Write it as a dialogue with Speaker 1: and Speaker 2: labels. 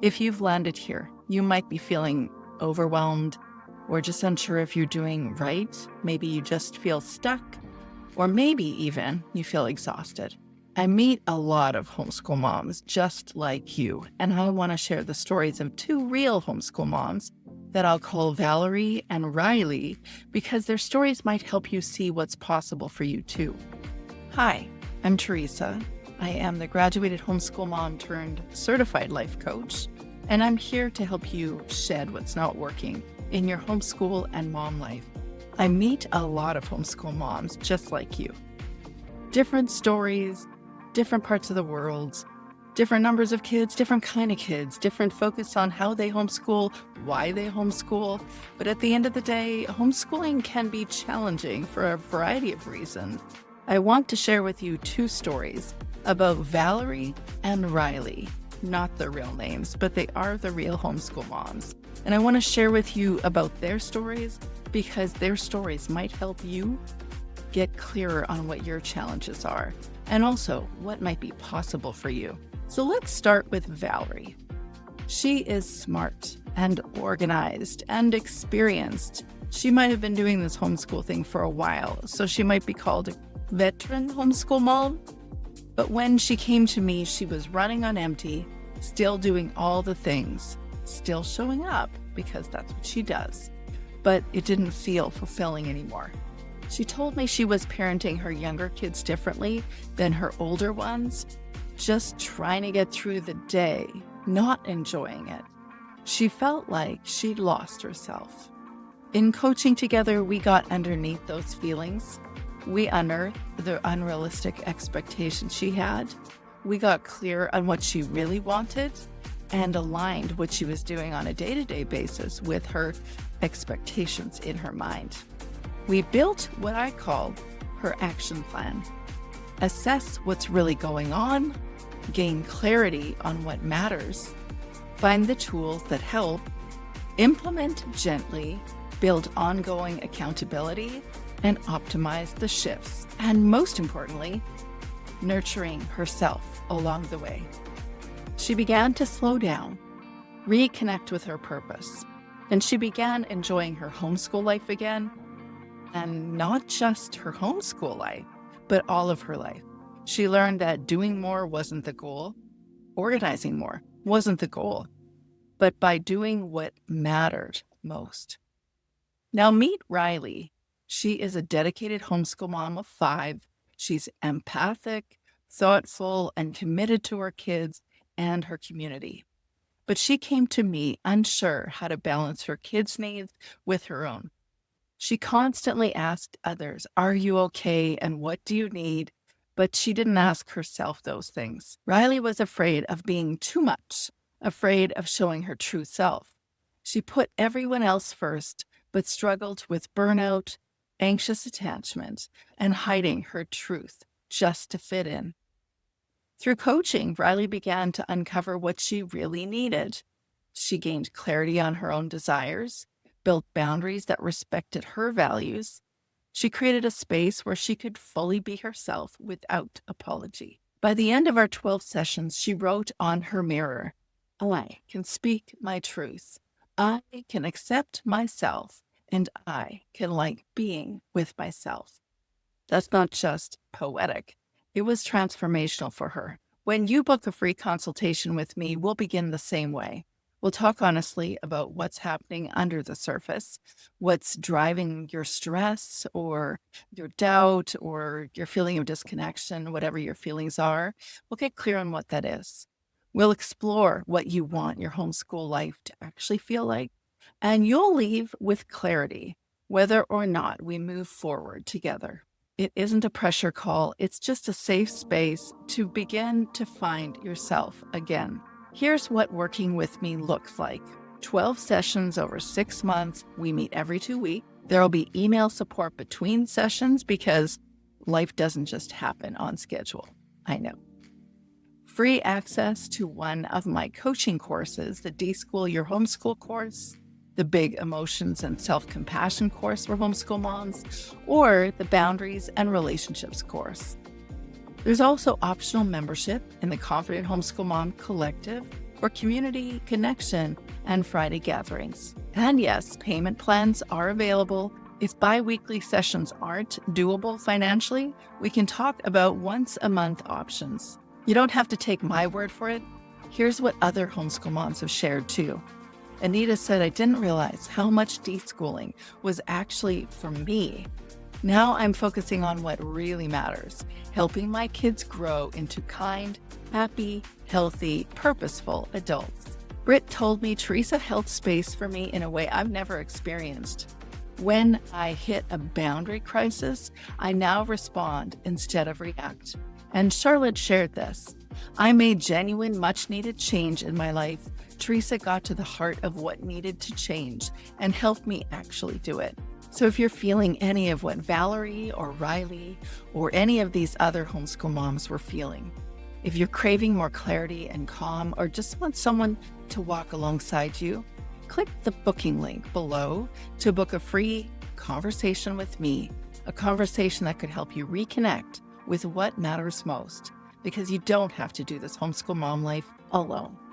Speaker 1: If you've landed here, you might be feeling overwhelmed or just unsure if you're doing right. Maybe you just feel stuck, or maybe even you feel exhausted. I meet a lot of homeschool moms just like you, and I want to share the stories of two real homeschool moms that I'll call Valerie and Riley because their stories might help you see what's possible for you too. Hi, I'm Teresa. I am the graduated homeschool mom turned certified life coach, and I'm here to help you shed what's not working in your homeschool and mom life. I meet a lot of homeschool moms just like you. Different stories, different parts of the world, different numbers of kids, different kind of kids, different focus on how they homeschool, why they homeschool. But at the end of the day, homeschooling can be challenging for a variety of reasons. I want to share with you two stories about Valerie and Riley. Not the real names, but they are the real homeschool moms. And I want to share with you about their stories because their stories might help you get clearer on what your challenges are and also what might be possible for you. So let's start with Valerie. She is smart and organized and experienced. She might have been doing this homeschool thing for a while, so she might be called a veteran homeschool mom. But when she came to me, she was running on empty, still doing all the things, still showing up because that's what she does. But it didn't feel fulfilling anymore. She told me she was parenting her younger kids differently than her older ones, just trying to get through the day, not enjoying it. She felt like she'd lost herself. In coaching together, we got underneath those feelings. We unearthed the unrealistic expectations she had. We got clear on what she really wanted and aligned what she was doing on a day-to-day basis with her expectations in her mind. We built what I call her action plan. Assess what's really going on, gain clarity on what matters, find the tools that help, implement gently, build ongoing accountability, and optimize the shifts. And most importantly, nurturing herself along the way. She began to slow down, reconnect with her purpose, and she began enjoying her homeschool life again. And not just her homeschool life, but all of her life. She learned that doing more wasn't the goal, organizing more wasn't the goal, but by doing what mattered most. Now meet Riley. She is a dedicated homeschool mom of 5. She's empathic, thoughtful, and committed to her kids and her community. But she came to me unsure how to balance her kids' needs with her own. She constantly asked others, "Are you okay? And what do you need?" But she didn't ask herself those things. Riley was afraid of being too much, afraid of showing her true self. She put everyone else first, but struggled with burnout, anxious attachment, and hiding her truth just to fit in. Through coaching, Riley began to uncover what she really needed. She gained clarity on her own desires, built boundaries that respected her values. She created a space where she could fully be herself without apology. By the end of our 12 sessions, she wrote on her mirror, "I can speak my truth. I can accept myself. And I can like being with myself." That's not just poetic. It was transformational for her. When you book a free consultation with me, we'll begin the same way. We'll talk honestly about what's happening under the surface, what's driving your stress or your doubt or your feeling of disconnection, whatever your feelings are. We'll get clear on what that is. We'll explore what you want your homeschool life to actually feel like. And you'll leave with clarity, whether or not we move forward together. It isn't a pressure call. It's just a safe space to begin to find yourself again. Here's what working with me looks like. 12 sessions over 6 months. We meet every 2 weeks. There'll be email support between sessions because life doesn't just happen on schedule. I know. Free access to one of my coaching courses, the De-School Your Homeschool course, the Big Emotions and Self-Compassion course for homeschool moms, or the Boundaries and Relationships course. There's also optional membership in the Confident Homeschool Mom Collective, for community, connection, and Friday gatherings. And yes, payment plans are available. If bi-weekly sessions aren't doable financially, we can talk about once-a-month options. You don't have to take my word for it. Here's what other homeschool moms have shared too. Anita said, I didn't realize how much deschooling was actually for me. Now I'm focusing on what really matters, helping my kids grow into kind, happy, healthy, purposeful adults. Britt told me Teresa held space for me in a way I've never experienced. When I hit a boundary crisis, I now respond instead of react. And Charlotte shared this. I made genuine, much-needed change in my life. Teresa got to the heart of what needed to change and helped me actually do it. So if you're feeling any of what Valerie or Riley or any of these other homeschool moms were feeling, if you're craving more clarity and calm or just want someone to walk alongside you, click the booking link below to book a free conversation with me, a conversation that could help you reconnect with what matters most, because you don't have to do this homeschool mom life alone.